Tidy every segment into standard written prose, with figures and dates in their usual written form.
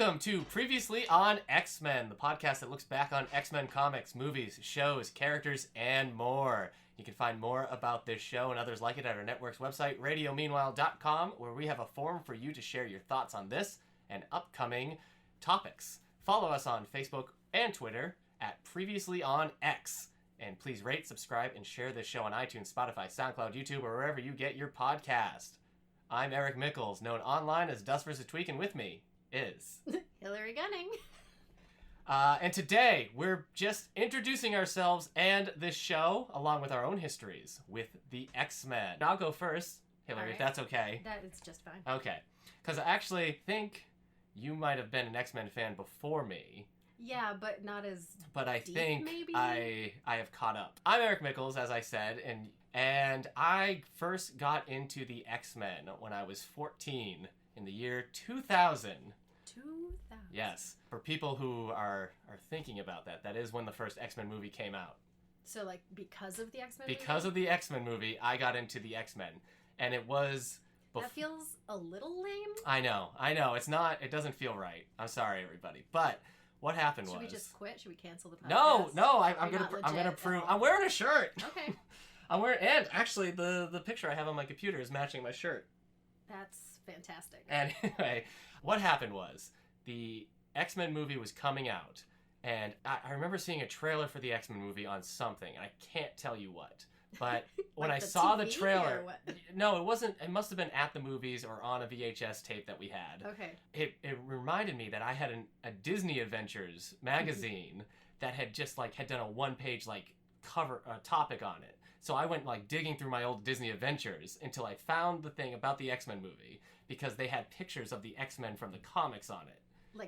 Welcome to Previously on X-Men, the podcast that looks back on X-Men comics, movies, shows, characters, and more. You can find more about this show and others like it at our network's website, radiomeanwhile.com, where we have a forum for you to share your thoughts on this and upcoming topics. Follow us on Facebook and Twitter at Previously on X. And please rate, subscribe, and share this show on iTunes, Spotify, SoundCloud, YouTube, or wherever you get your podcast. I'm Eric Mickles, known online as Dust vs. Tweak, and with me is Hilary Gunning. And today we're just introducing ourselves and this show, along with our own histories, with the X-Men. I'll go first, Hilary, Right. if that's okay. That is just fine. Okay. Because I actually think you might have been an X-Men fan before me. Yeah, but not as But I deep, think maybe? I have caught up. I'm Eric Mickles, as I said, and I first got into the X-Men when I was 14 in the year 2000. 2000. Yes. For people who are thinking about that, that is when the first X-Men movie came out. So, like, because of the X-Men Because of the X-Men movie, I got into the X-Men. And it was... That feels a little lame. I know. It doesn't feel right. I'm sorry, everybody. But what happened was... Should we just quit? Should we cancel the podcast? No, I'm You're gonna not legit prove... at all. I'm wearing a shirt! Okay. And actually, the picture I have on my computer is matching my shirt. That's fantastic. Anyway, what happened was the X-Men movie was coming out, and I remember seeing a trailer for the X-Men movie on something, and I can't tell you what. But when Like I the saw the TV trailer, or what? no, it wasn't. It must have been at the movies or on a VHS tape that we had. Okay. It reminded me that I had a Disney Adventures magazine that had just had done a one-page cover topic on it. So I went digging through my old Disney Adventures until I found the thing about the X-Men movie, because they had pictures of the X-Men from the comics on it.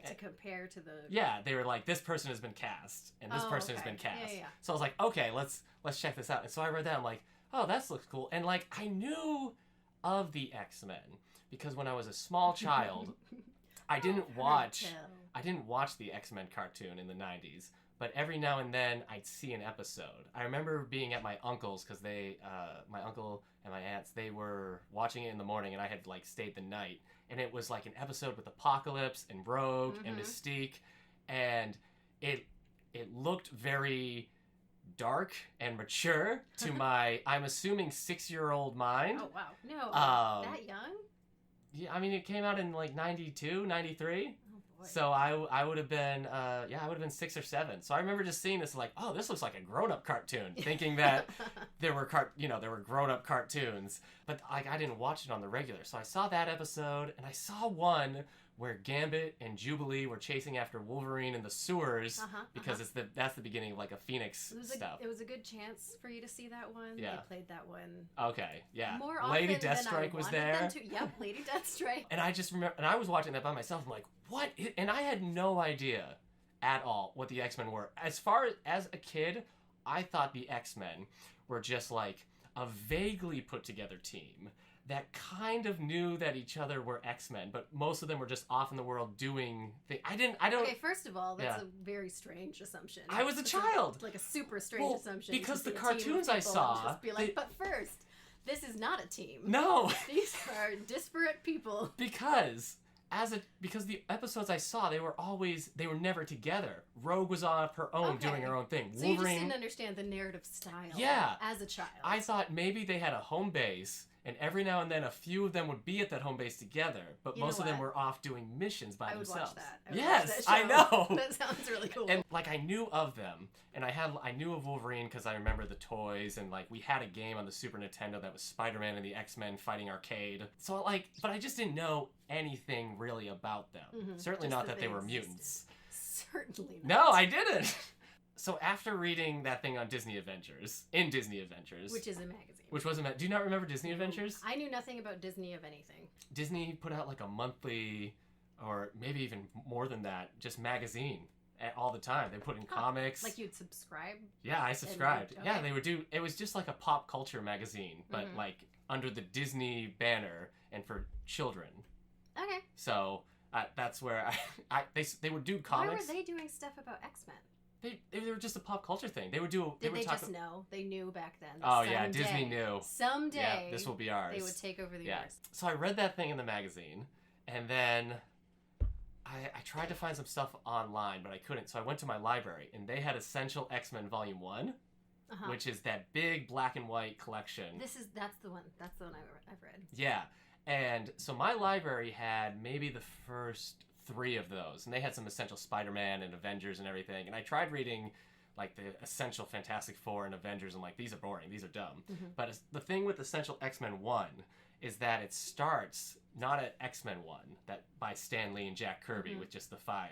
To compare to the... Yeah, they were like, this person has been cast, and this person has been cast. Yeah. So I was like, okay, let's check this out. And so I read that, I'm like, oh, that looks cool. And I knew of the X-Men, because when I was a small child, I didn't watch the X-Men cartoon in the 90s. But every now and then, I'd see an episode. I remember being at my uncle's, because my uncle and my aunts, they were watching it in the morning, and I had stayed the night. And it was an episode with Apocalypse and Rogue and Mystique, and it looked very dark and mature to my, I'm assuming, 6-year-old mind. Oh, wow. No, that young? Yeah, I mean, it came out in 92, 93. Boy. So I would have been, I would have been 6 or 7. So I remember just seeing this oh, this looks like a grown-up cartoon, thinking that there were grown-up cartoons, but I didn't watch it on the regular. So I saw that episode, and I saw one where Gambit and Jubilee were chasing after Wolverine in the sewers, because that's the beginning of a Phoenix stuff. It was a good chance for you to see that one. Yeah. They played that one. Okay, yeah. More Lady often Deathstrike than I was wanted there. them to. Yep, Lady Deathstrike. And I just remember, and I was watching that by myself. I'm like, what? And I had no idea at all what the X-Men were. As far as a kid, I thought the X-Men were just a vaguely put together team that kind of knew that each other were X-Men, but most of them were just off in the world doing things. I don't... Okay, first of all, that's a very strange assumption. I was a child! A super strange assumption. Because to the see a team of cartoons I people saw... and just be but first, this is not a team. No! These are disparate people. Because the episodes I saw, they were never together. Rogue was off her own, doing her own thing. So Wolverine, you just didn't understand the narrative style as a child. I thought maybe they had a home base, and every now and then a few of them would be at that home base together, but most of them were off doing missions by themselves. I would watch that. Yes, I know. That sounds really cool. And I knew of them, and I knew of Wolverine because I remember the toys, and we had a game on the Super Nintendo that was Spider-Man and the X-Men fighting arcade. So but I just didn't know anything really about them. Certainly just not that they were existed. mutants. Certainly not. No, I didn't. So after reading that thing on Disney Adventures, which is a magazine. Which was do you not remember Disney Adventures? I knew nothing about Disney of anything. Disney put out a monthly, or maybe even more than that, just magazine all the time. They put in comics. You'd subscribe? Yeah, I subscribed. Okay. Yeah, they would do, it was just a pop culture magazine, but under the Disney banner and for children. Okay. So that's where they would do comics. Why were they doing stuff about X-Men? They were just a pop culture thing. They would do. Did they just know? They knew back then. Oh yeah, Disney knew. Someday. Yeah, this will be ours. They would take over the universe. So I read that thing in the magazine, and then I tried to find some stuff online, but I couldn't. So I went to my library, and they had Essential X-Men Volume 1, which is that big black and white collection. That's the one I've read. Yeah. And so my library had maybe the first 3 of those, and they had some Essential Spider-Man and Avengers and everything. And I tried reading like the Essential Fantastic Four and Avengers, and like, these are boring, these are dumb. But the thing with Essential X-Men 1 is that it starts not at X-Men 1, that by Stan Lee and Jack Kirby with just the 5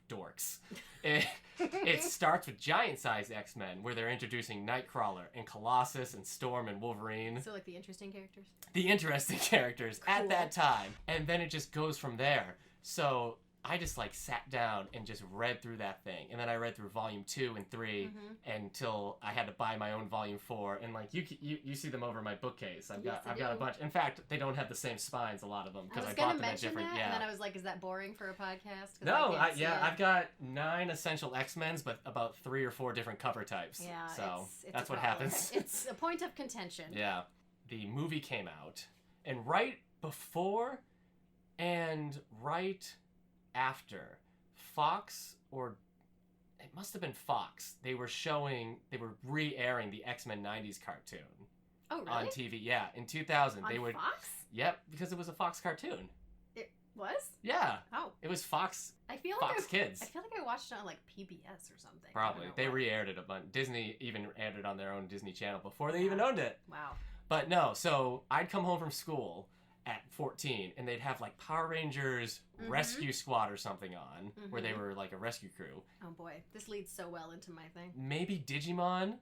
dorks. It starts with giant-sized X-Men, where they're introducing Nightcrawler and Colossus and Storm and Wolverine. So like the interesting characters? The interesting characters at that time. And then it just goes from there. So I just like sat down and just read through that thing, and then I read through volume 2 and 3 until I had to buy my own volume 4. And like you see them over my bookcase. I've got a bunch. In fact, they don't have the same spines, a lot of them, because I bought them at different. That, and then I was like, is that boring for a podcast? No, I've got 9 Essential X-Men's, but about 3 or 4 different cover types. Yeah, so it's that's what happens. It's a point of contention. Yeah, the movie came out, and right before and right after, Fox, or it must have been Fox, they were re-airing the X-Men 90s cartoon. Oh, really? On TV, yeah. In 2000, they would. Fox? Yep, because it was a Fox cartoon. It was? Yeah. Oh. It was Fox. Fox Kids. I feel like I watched it on like PBS or something. Probably. They re-aired it a bunch. Disney even aired it on their own Disney Channel before they even owned it. Wow. But no, so I'd come home from school at 14, and they'd have like Power Rangers Rescue Squad or something on, where they were like a rescue crew. Oh boy, this leads so well into my thing. Maybe Digimon,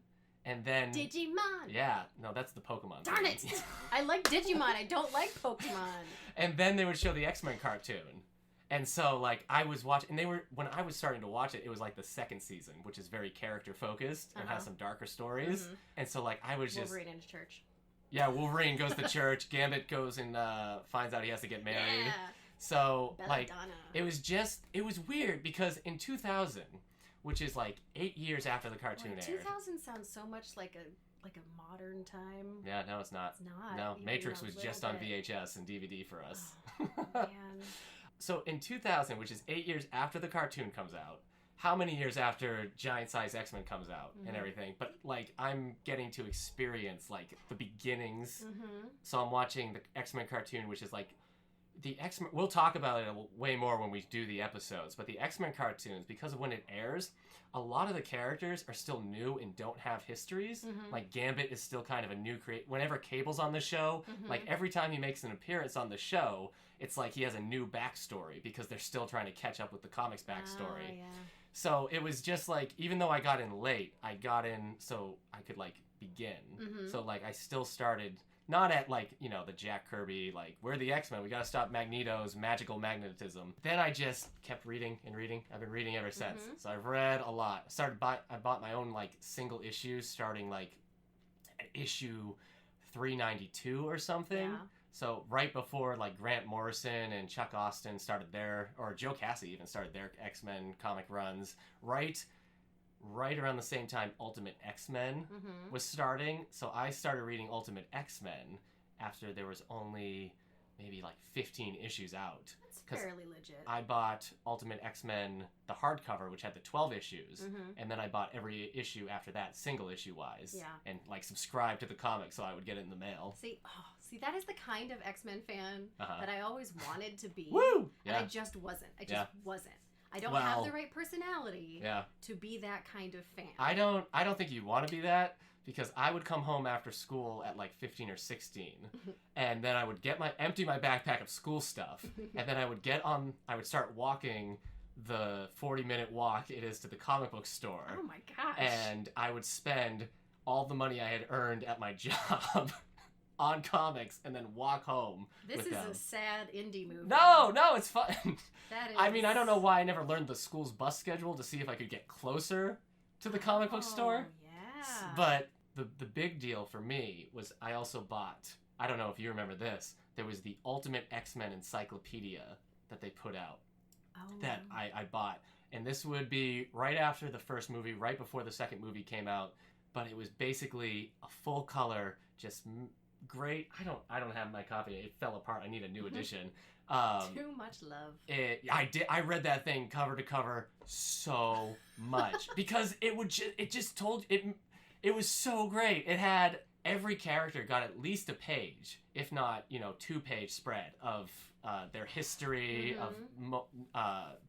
and then Digimon. Yeah, no, that's the Pokemon. Darn it! I like Digimon. I don't like Pokemon. And then they would show the X-Men cartoon, and so like I was watching, and when I was starting to watch it, it was like the 2nd season, which is very character focused and has some darker stories, and so like I was just Wolverine into church. Yeah, Wolverine goes to church. Gambit goes and finds out he has to get married. Yeah. So, Belladonna. like, it was weird because in 2000, which is like 8 years after the cartoon aired. 2000 sounds so much like a modern time. Yeah, no, it's not. It's not. No, Even Matrix was just on bit. VHS and DVD for us. Oh, man. So in 2000, which is 8 years after the cartoon comes out, how many years after Giant Size X-Men comes out and everything, but like I'm getting to experience like the beginnings. So I'm watching the X-Men cartoon, which is like the X-Men. We'll talk about it way more when we do the episodes, but the X-Men cartoons, because of when it airs, a lot of the characters are still new and don't have histories. Like Gambit is still kind of a new whenever Cable's on the show, like every time he makes an appearance on the show, it's like he has a new backstory because they're still trying to catch up with the comics backstory. Yeah. So it was just like, even though I got in late, I got in so I could like begin. So like I still started, not at like, you know, the Jack Kirby, like, we're the X-Men, we gotta stop Magneto's magical magnetism. Then I just kept reading and reading. I've been reading ever since. So I've read a lot. I bought my own like single issues starting like at issue 392 or something. Yeah. So right before like Grant Morrison and Chuck Austen started or Joe Cassie even started their X-Men comic runs, right around the same time Ultimate X-Men was starting. So I started reading Ultimate X-Men after there was only maybe like 15 issues out. That's fairly legit. I bought Ultimate X-Men, the hardcover, which had the 12 issues, and then I bought every issue after that, single issue wise, and like subscribed to the comic so I would get it in the mail. See, that is the kind of X-Men fan that I always wanted to be. Woo! And I just wasn't. Wasn't. I don't have the right personality to be that kind of fan. I don't think you want to be that, because I would come home after school at like 15 or 16, and then I would empty my backpack of school stuff, and then I would start walking the 40-minute walk it is to the comic book store. Oh my gosh. And I would spend all the money I had earned at my job on comics and then walk home. This is a sad indie movie. No, it's fun. That is... I mean, I don't know why I never learned the school's bus schedule to see if I could get closer to the comic book store. Yeah. But the big deal for me was I also bought, I don't know if you remember this, there was the Ultimate X-Men Encyclopedia that they put out that I bought. And this would be right after the first movie, right before the second movie came out. But it was basically a full color, just great. I don't have my copy. It fell apart. I need a new edition. Too much love. I read that thing cover to cover so much because it was so great. It had every character got at least a page, if not 2-page spread of their history, of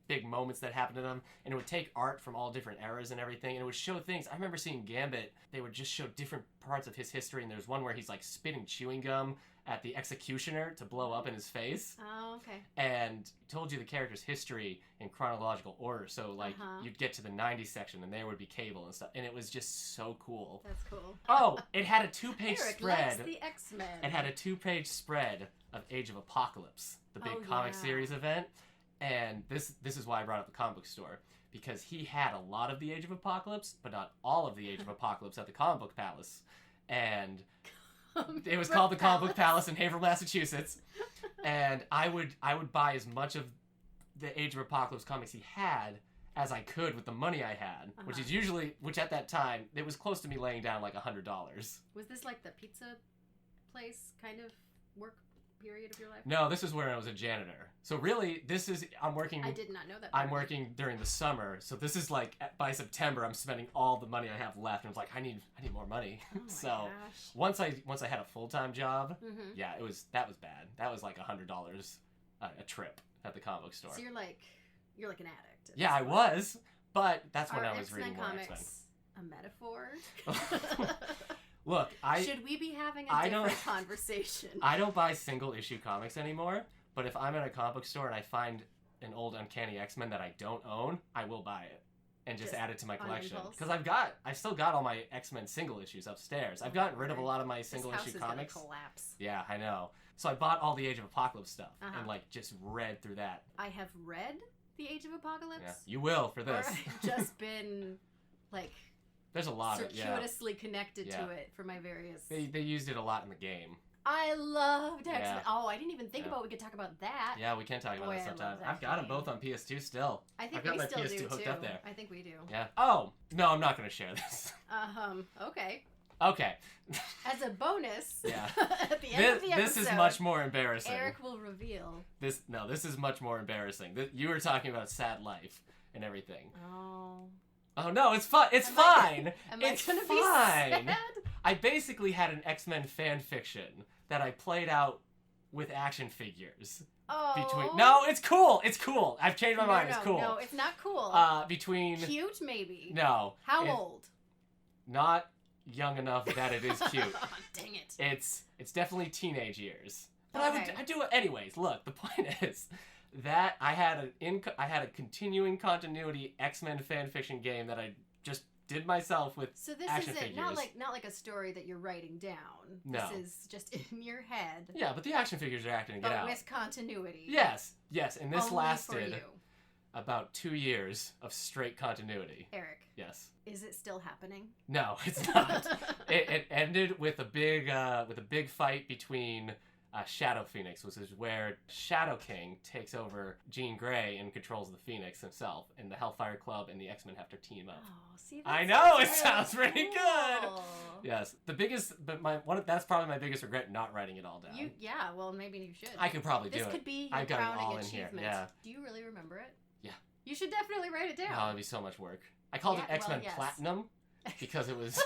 big moments that happened to them, and it would take art from all different eras and everything, and it would show things. I remember seeing Gambit, they would just show different parts of his history, and there's one where he's like spitting chewing gum at the executioner to blow up in his face. Oh, okay. And told you the character's history in chronological order, so like you'd get to the 90s section and there would be Cable and stuff, and it was just so cool. That's cool. Oh, it had a 2-page spread. Likes the X-Men. It had a 2-page spread of Age of Apocalypse, the big comic series event. And this is why I brought up the comic book store, because he had a lot of the Age of Apocalypse, but not all of the Age of Apocalypse at the Comic Book Palace. And it was called the Comic Book Palace in Haverhill, Massachusetts. And I would buy as much of the Age of Apocalypse comics he had as I could with the money I had, which at that time, it was close to me laying down like $100. Was this like the pizza place kind of work period of your life? No, this is where I was a janitor. So really, I'm working... I did not know that. I'm working during the summer, so this is like, by September, I'm spending all the money I have left, and I was like, I need more money. Oh my so gosh. once I had a full-time job, that was bad. That was like $100 a trip at the comic book store. So you're like an addict. Yeah, I was, but that's when I was reading more X-Men. A metaphor? Look, should we be having a different conversation? I don't buy single issue comics anymore, but if I'm at a comic book store and I find an old Uncanny X-Men that I don't own, I will buy it and just add it to my collection. Because I've still got all my X-Men single issues upstairs. I've gotten rid of a lot of my single issue comics. Gonna collapse. Yeah, I know. So I bought all the Age of Apocalypse stuff and like just read through that. I have read the Age of Apocalypse. Yeah, you will for this. Or I've just been like... There's a lot of circuitously connected to it for my various... They used it a lot in the game. I loved X-Men. Yeah. Oh, I didn't even think about we could talk about that. Yeah, we can talk about that sometime. I've got them both on PS2 still. I think I've got we my still PS2 do hooked too. up there. I think we do. Yeah. Oh, no, I'm not going to share this. Okay. Okay. As a bonus, at the end of the episode, this is much more embarrassing. Eric will reveal. This is much more embarrassing. You were talking about sad life and everything. Oh no, it's fine. It's fine. It's fine. Be sad? I basically had an X-Men fan fiction that I played out with action figures. No, it's cool. It's cool. I've changed my mind. It's cool. No, it's not cool. Cute, maybe. No. How old? Not young enough that it is cute. Dang it. It's definitely teenage years. But I do it anyways. Look, the point is that I had a continuing continuity X-Men fanfiction game that I just did myself with action figures. Not like a story that you're writing down. No. This is just in your head. Yeah, but the action figures are acting it out. But with continuity. Yes, and this only lasted about 2 years of straight continuity. Eric. Yes. Is it still happening? No, it's not. it ended with a big fight between Shadow Phoenix, which is where Shadow King takes over Jean Grey and controls the Phoenix himself, and the Hellfire Club and the X-Men have to team up. Oh, see, I know, it sounds pretty good. Yes, that's probably my biggest regret, not writing it all down. Well, maybe you should. I could probably do it. This could be your crowning achievement. Yeah. Do you really remember it? Yeah. You should definitely write it down. Oh, it'd be so much work. I called it X-Men Platinum because it was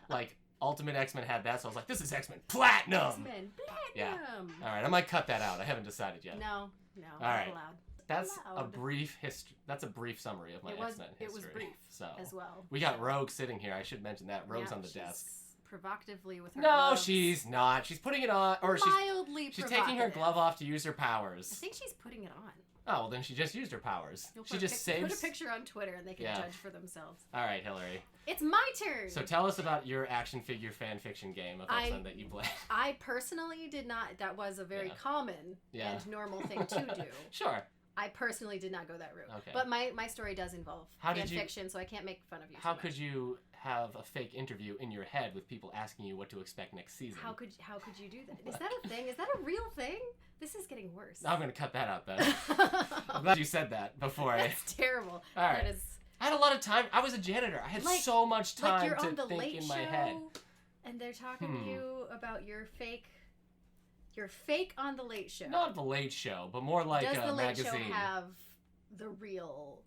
like Ultimate X-Men had that, so I was like, this is X-Men Platinum! X-Men Platinum! Yeah. Alright, I might cut that out. I haven't decided yet. No, not allowed. That's a brief history. That's a brief summary of my X-Men history. It was brief as well. We got Rogue sitting here. I should mention that. Rogue's on the desk. Provocatively with her gloves. She's not. She's putting it on. Or she's taking her glove off to use her powers. I think she's putting it on. Oh, well, then she just used her powers. She just saves... Put a picture on Twitter and they can judge for themselves. All right, Hilary. It's my turn! So tell us about your action figure fan fiction game of X-Men that you played. I personally did not... That was a very common and normal thing to do. Sure. I personally did not go that route. Okay. But my story does involve fan fiction, so I can't make fun of you. How could you have a fake interview in your head with people asking you what to expect next season? How could you do that? Is that a thing? Is that a real thing? This is getting worse. I'm going to cut that out then. I'm glad you said that before. That's terrible. All right. I had a lot of time. I was a janitor. I had so much time to think in my head. And they're talking to you about your fake You're fake on the Late Show. Not the Late Show, but more like a magazine. Does the Late Show have the real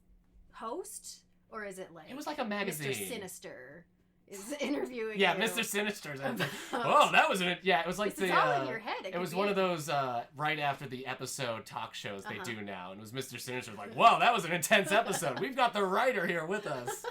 host, or is it like it was like a magazine? Mr. Sinister is interviewing. Yeah, you Mr. Sinister. Oh, that was it was like this is all in your head. It was one of those right after the episode talk shows they do now, and it was Mr. Sinister like, "Wow, that was an intense episode. We've got the writer here with us."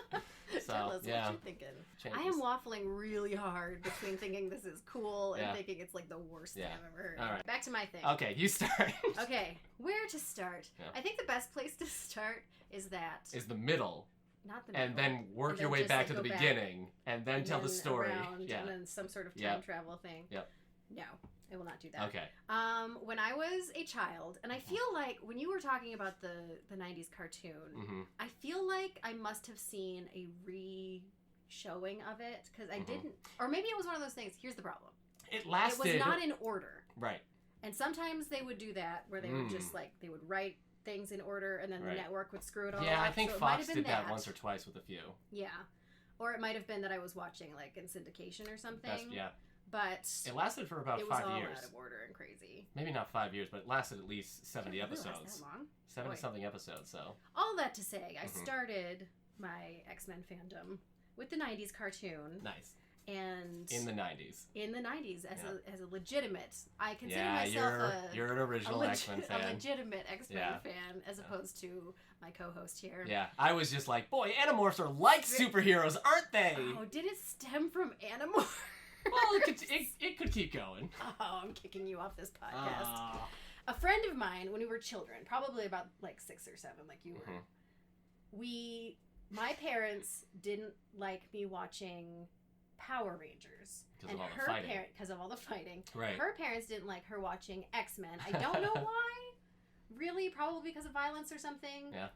So, tell us what you're thinking. Changes. I am waffling really hard between thinking this is cool and thinking it's like the worst thing I've ever heard. All right. Back to my thing. Okay, you start. Okay, where to start? Yeah. I think the best place to start is the middle. Not the middle. And then work your way back to the beginning, and then tell the story. Around, and then some sort of time travel thing. Yep. No, I will not do that. Okay. When I was a child, and I feel like when you were talking about the 90s cartoon, I feel like I must have seen a re-showing of it, because I didn't, or maybe it was one of those things. Here's the problem. It lasted. It was not in order. Right. And sometimes they would do that, where they would just like, they would write things in order, and then the network would screw it all up. Yeah, I think so Fox did that once or twice with a few. Yeah. Or it might have been that I was watching like in syndication or something. But it lasted for about 5 years. It was all out of order and crazy. Maybe not 5 years, but it lasted at least 70 episodes. That long? 70-something episodes, so. All that to say, I started my X-Men fandom with the 90s cartoon. Nice. And in the 90s. In the 90s, as a legitimate, I consider myself you're an original X-Men fan. A legitimate X-Men fan, as opposed to my co-host here. Yeah, I was just like, boy, Animorphs are like superheroes, aren't they? Oh, did it stem from Animorphs? Well, it could keep going. Oh, I'm kicking you off this podcast. A friend of mine, when we were children, probably about like 6 or 7, like you were, my parents didn't like me watching Power Rangers. Because of all the fighting. Right. Her parents didn't like her watching X-Men. I don't know why. Really, probably because of violence or something. Yeah.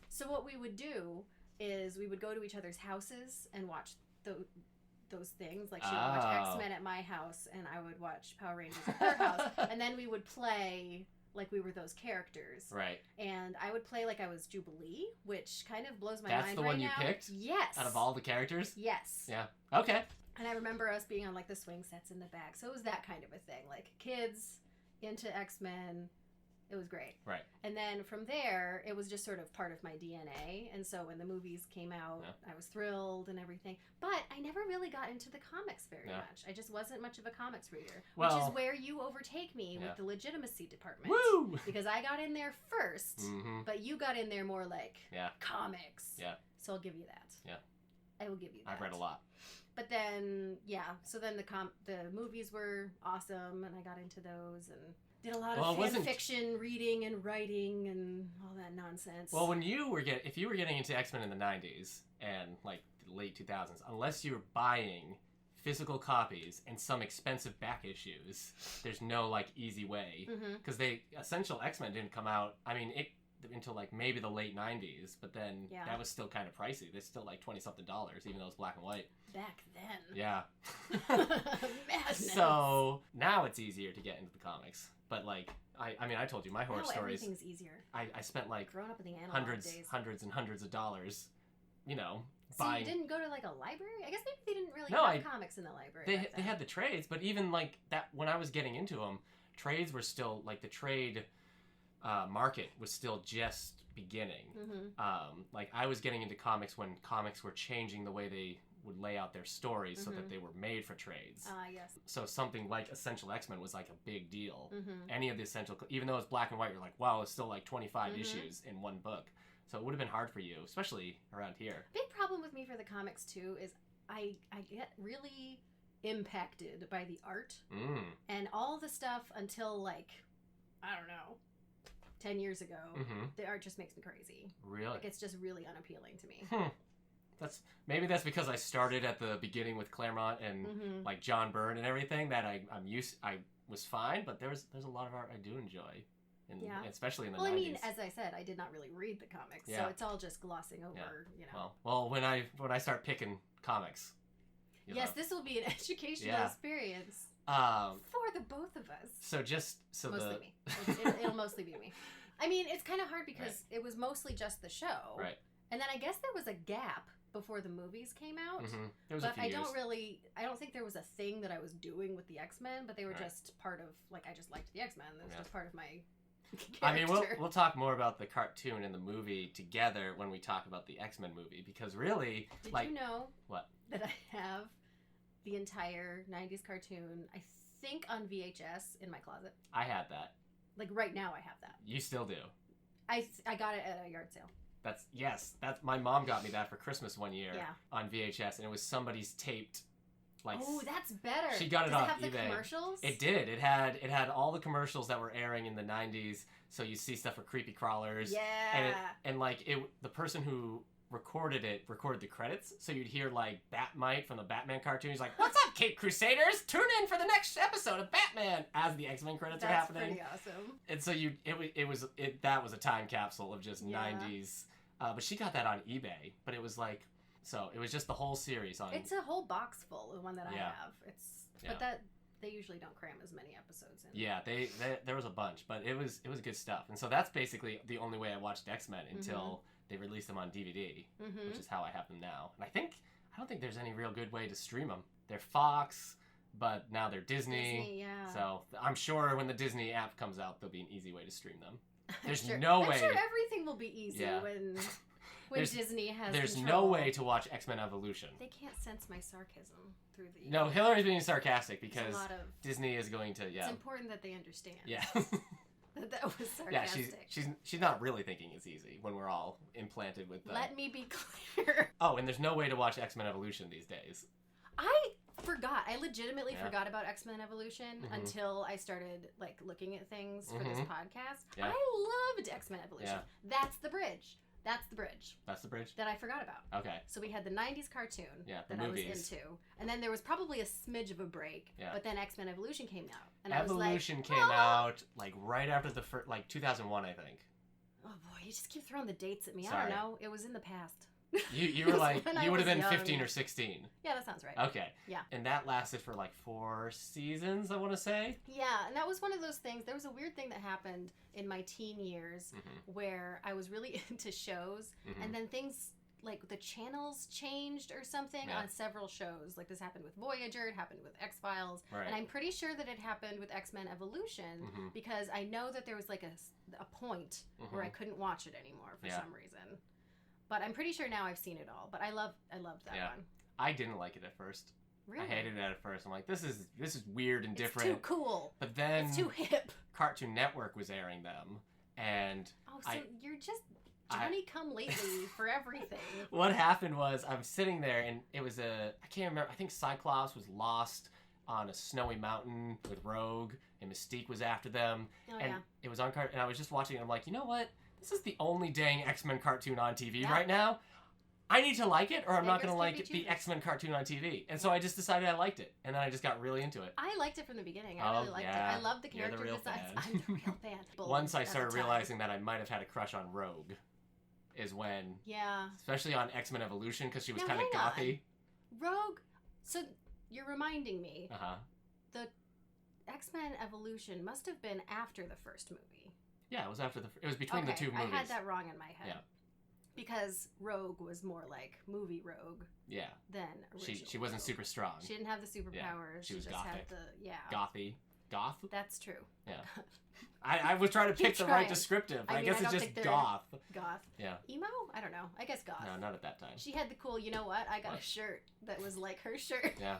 So what we would do is we would go to each other's houses and watch those things. Like she would watch X-Men at my house, and I would watch Power Rangers at her house, and then we would play like we were those characters. Right. And I would play like I was Jubilee, which kind of blows my mind. That's the one you picked? Yes. Out of all the characters? Yes. Yeah. Okay. And I remember us being on like the swing sets in the back. So it was that kind of a thing. Like kids into X-Men. It was great. Right. And then from there, it was just sort of part of my DNA. And so when the movies came out, I was thrilled and everything. But I never really got into the comics very much. I just wasn't much of a comics reader. Which is where you overtake me with the legitimacy department. Woo! Because I got in there first, but you got in there more like comics. Yeah. So I'll give you that. Yeah. I will give you that. I've read a lot. But then, so then the movies were awesome, and I got into those and did a lot of fan fiction reading and writing and all that nonsense. Well, when if you were getting into X-Men in the 90s and like the late 2000s, unless you were buying physical copies and some expensive back issues, there's no like easy way, because Essential X-Men didn't come out. I mean, until like maybe the late 90s, but then that was still kind of pricey. They're still like $20-something, even though it's black and white. Back then. Yeah. Madness. So now it's easier to get into the comics. But like, I mean, I told you my horror stories. Everything's easier. I spent like growing up in the hundreds and hundreds of dollars, buying. So you didn't go to like a library? I guess maybe they didn't really have comics in the library. They had the trades, but even like that, when I was getting into them, trades were still like the trade market was still just beginning. Like I was getting into comics when comics were changing the way they would lay out their stories so that they were made for trades. Yes. So something like Essential X-Men was like a big deal. Any of the Essential, even though it's black and white, you're like, wow, it's still like 25 issues in one book. So it would have been hard for you, especially around here. Big problem with me for the comics too is I get really impacted by the art and all the stuff until like, I don't know, 10 years ago. The art just makes me crazy. Really? Like it's just really unappealing to me. Maybe that's because I started at the beginning with Claremont and like John Byrne and everything, that I was fine, but there's a lot of art I do enjoy, especially in the 90s. Well, I mean, as I said, I did not really read the comics, so it's all just glossing over, Well, when I start picking comics, yes, this will be an educational experience for the both of us. So mostly me. It'll mostly be me. I mean, it's kind of hard because it was mostly just the show, right? And then I guess there was a gap before the movies came out. Mm-hmm. There was but a few I years. don't think there was a thing that I was doing with the X-Men, but they were Right. just part of, like, I just liked the X-Men. That was just part of my character. I mean, we'll talk more about the cartoon and the movie together when we talk about the X-Men movie, because really, Did like, you know what? that I have the entire 90s cartoon, I think, on VHS in my closet? I had that. Like, right now I have that. You still do. I got it at a yard sale. That's my mom got me that for Christmas one year Yeah. on VHS, and it was somebody's taped. Like, Oh, that's better. She got it Does off it have the eBay. commercials? It did. It had all the commercials that were airing in the 90s. So you see stuff for creepy crawlers. Yeah. And the person who recorded the credits. So you'd hear like Batmite from the Batman cartoon. He's like, "What's up, Cape Crusaders? Tune in for the next episode of Batman," as the X-Men credits are happening. That's pretty awesome. And so that was a time capsule of just 90s. But she got that on eBay. But it was like, so it was just the whole series on. It's a whole box full, the one that I Yeah. have. But that they usually don't cram as many episodes in. Yeah, there was a bunch, but it was good stuff. And so that's basically the only way I watched X-Men until they released them on DVD, which is how I have them now. And I don't think there's any real good way to stream them. They're Fox, but now they're Disney. Yeah. So I'm sure when the Disney app comes out, there'll be an easy way to stream them. There's I'm way. sure everything will be easy when Disney has There's control. no way to watch X-Men Evolution. They can't sense my sarcasm through the... No, Hilary's being sarcastic because a lot of... Disney is going to, It's important that they understand. Yeah. that was sarcastic. Yeah, she's not really thinking it's easy when we're all implanted with that. Let me be clear. Oh, and there's no way to watch X-Men Evolution these days. I forgot. I legitimately forgot about X-Men Evolution until I started like looking at things for this podcast. Yeah. I loved X-Men Evolution. Yeah. That's the bridge. That's the bridge. That's the bridge? That I forgot about. Okay. So we had the 90s cartoon that I was into. And then there was probably a smidge of a break. Yeah. But then X-Men Evolution came out. And Evolution I was came out like right after the first, like 2001, I think. Oh boy, you just keep throwing the dates at me. Sorry. I don't know. It was in the past. You were like, you would have been young. 15 or 16. Yeah, that sounds right. Okay. Yeah. And that lasted for like 4 seasons, I want to say. Yeah, and that was one of those things. There was a weird thing that happened in my teen years where I was really into shows, and then things like the channels changed or something on several shows. Like this happened with Voyager, it happened with X-Files, and I'm pretty sure that it happened with X-Men Evolution because I know that there was like a point where I couldn't watch it anymore for some reason. But I'm pretty sure now I've seen it all. But I loved that one. I didn't like it at first. Really? I hated it at first. I'm like, this is weird and different. It's too cool. But then it's too hip. Cartoon Network was airing them, and you're just Johnny come lately for everything. What happened was I'm sitting there, and it was I can't remember. I think Cyclops was lost on a snowy mountain with Rogue, and Mystique was after them. Oh, and it was on and I was just watching it. I'm like, you know what? This is the only dang X-Men cartoon on TV right now. I need to like it, or I'm not going to like the X-Men cartoon on TV. And so I just decided I liked it, and then I just got really into it. I liked it from the beginning. I really liked it. I loved the character designs. I'm the real fan. Once I started realizing that I might have had a crush on Rogue, is when, especially on X-Men Evolution, because she was kind of gothy. Rogue. So you're reminding me. The X-Men Evolution must have been after the first movie. Yeah, it was after it was between the two movies. I had that wrong in my head. Yeah. Because Rogue was more like movie Rogue. Yeah. Than original. She wasn't super strong. She didn't have the superpowers. She was just gothic. Had Gothy. Goth? That's true. Yeah. I was trying to pick the right descriptive. I guess it's just goth. Goth. Yeah. Emo? I don't know. I guess goth. No, not at that time. She had the cool, you know what? I got a shirt that was like her shirt. Yeah.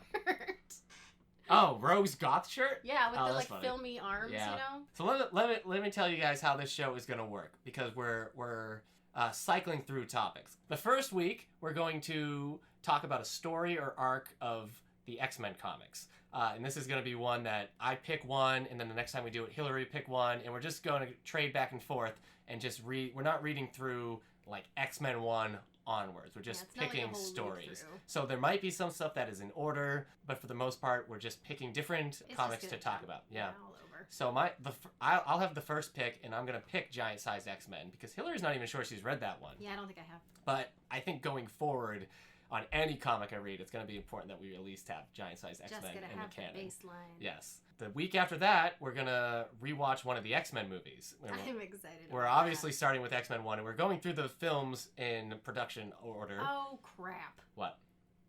Oh, Rogue's goth shirt? Yeah, with the like funny. Filmy arms, you know? So let me tell you guys how this show is going to work, because we're cycling through topics. The first week, we're going to talk about a story or arc of the X-Men comics. And this is going to be one that I pick one, and then the next time we do it, Hilary pick one, and we're just going to trade back and forth and just read. We're not reading through like X-Men 1 onwards. We're just picking stories. So there might be some stuff that is in order, but for the most part, we're just picking different comics to talk about. Yeah. All over. So I'll have the first pick, and I'm gonna pick Giant Sized X-Men because Hilary's not even sure she's read that one. Yeah, I don't think I have. But I think going forward, on any comic I read, it's going to be important that we at least have giant-sized X-Men in the canon. Baseline. Yes. The week after that, we're going to rewatch one of the X-Men movies. I'm excited. We're obviously starting with X-Men 1, and we're going through the films in production order. Oh, crap. What?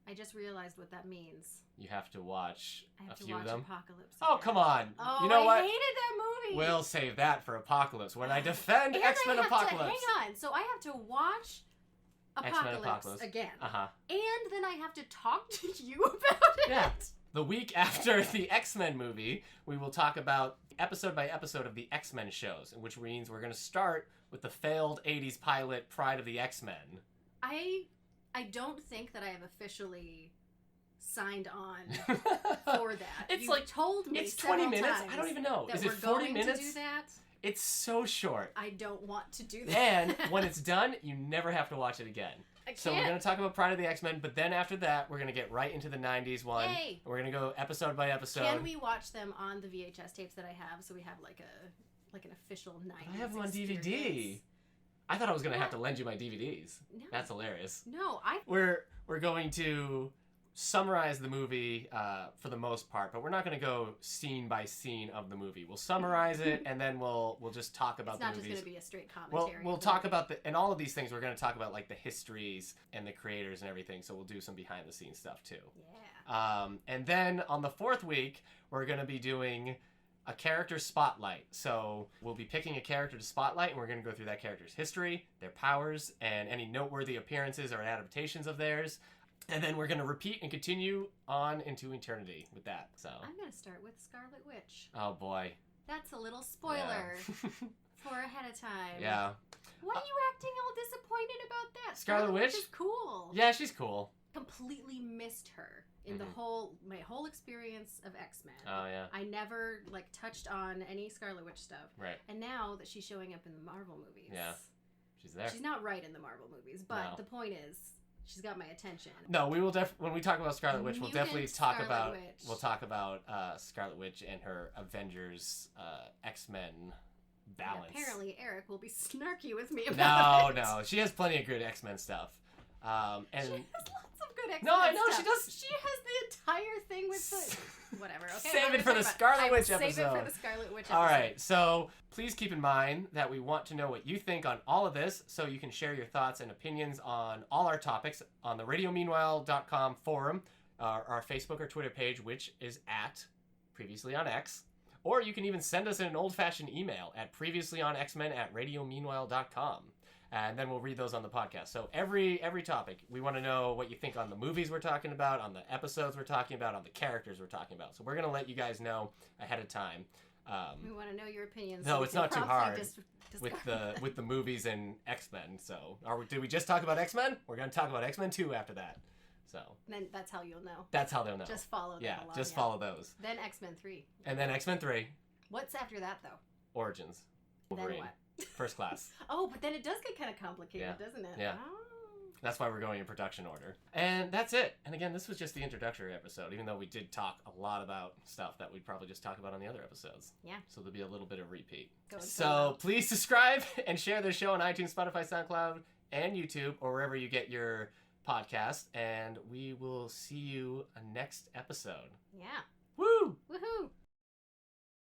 I just realized what that means. You have to watch a few of them. Apocalypse. Oh, come on. Oh, you know what? I hated that movie. We'll save that for Apocalypse when I defend X-Men Apocalypse. Hang on. So I have to watch Apocalypse again. Uh-huh. And then I have to talk to you about it. Yeah. The week after the X-Men movie, we will talk about episode by episode of the X-Men shows, which means we're going to start with the failed 80s pilot Pride of the X-Men. I don't think that I have officially signed on for that. It's you like told me it's 20 minutes. Times I don't even know. that Is it we're 40 going minutes? To do that. It's so short. I don't want to do that. And when it's done, you never have to watch it again. So we're going to talk about Pride of the X-Men, but then after that, we're going to get right into the 90s one. Yay. And we're going to go episode by episode. Can we watch them on the VHS tapes that I have, so we have like an official 90s I have them on experience? DVD. I thought I was going to have to lend you my DVDs. No. That's hilarious. No, We're going to summarize the movie for the most part, but we're not going to go scene by scene of the movie. We'll summarize it, and then we'll just talk about the movies. It's not just going to be a straight commentary. We'll talk about and all of these things. We're going to talk about like the histories and the creators and everything. So we'll do some behind the scenes stuff too. Yeah. And then on the 4th week, we're going to be doing a character spotlight. So we'll be picking a character to spotlight, and we're going to go through that character's history, their powers, and any noteworthy appearances or adaptations of theirs. And then we're going to repeat and continue on into eternity with that. So I'm going to start with Scarlet Witch. Oh, boy. That's a little spoiler for ahead of time. Yeah. Why are you acting all disappointed about that? Scarlet Witch is cool. Yeah, she's cool. Completely missed her in my whole experience of X-Men. Oh, yeah. I never touched on any Scarlet Witch stuff. Right. And now that she's showing up in the Marvel movies. Yeah. She's there. She's not right in the Marvel movies, but the point is she's got my attention. No, we will when we talk about Scarlet Witch, we'll definitely talk about Scarlet Witch and her Avengers X-Men balance. Yeah, apparently Eric will be snarky with me about it. No, she has plenty of good X-Men stuff. And she has lots of good X-Men No, I know stuff. she does. She has the entire thing with the whatever. Okay, Save it for the Scarlet Witch episode. Save it for the Scarlet Witch episode. All right, so please keep in mind that we want to know what you think on all of this, so you can share your thoughts and opinions on all our topics on the RadioMeanwhile.com forum, our Facebook or Twitter page, which is at Previously on X, or you can even send us an old-fashioned email at previouslyonxmen@radiomeanwhile.com. And then we'll read those on the podcast. So every topic, we want to know what you think on the movies we're talking about, on the episodes we're talking about, on the characters we're talking about. So we're going to let you guys know ahead of time. We want to know your opinions. No, it's not too hard with the movies and X-Men. So did we just talk about X-Men? We're going to talk about X-Men 2 after that. So then that's how you'll know. That's how they'll know. Just follow them along. Just follow those. Then X-Men 3. And then X-Men 3. What's after that, though? Origins. Wolverine. Then what? First Class. Oh, but then it does get kind of complicated, doesn't it? Yeah. Oh. That's why we're going in production order. And that's it. And again, this was just the introductory episode, even though we did talk a lot about stuff that we'd probably just talk about on the other episodes. Yeah. So there'll be a little bit of repeat. So please subscribe and share this show on iTunes, Spotify, SoundCloud, and YouTube, or wherever you get your podcast. And we will see you next episode. Yeah. Woo! Woohoo!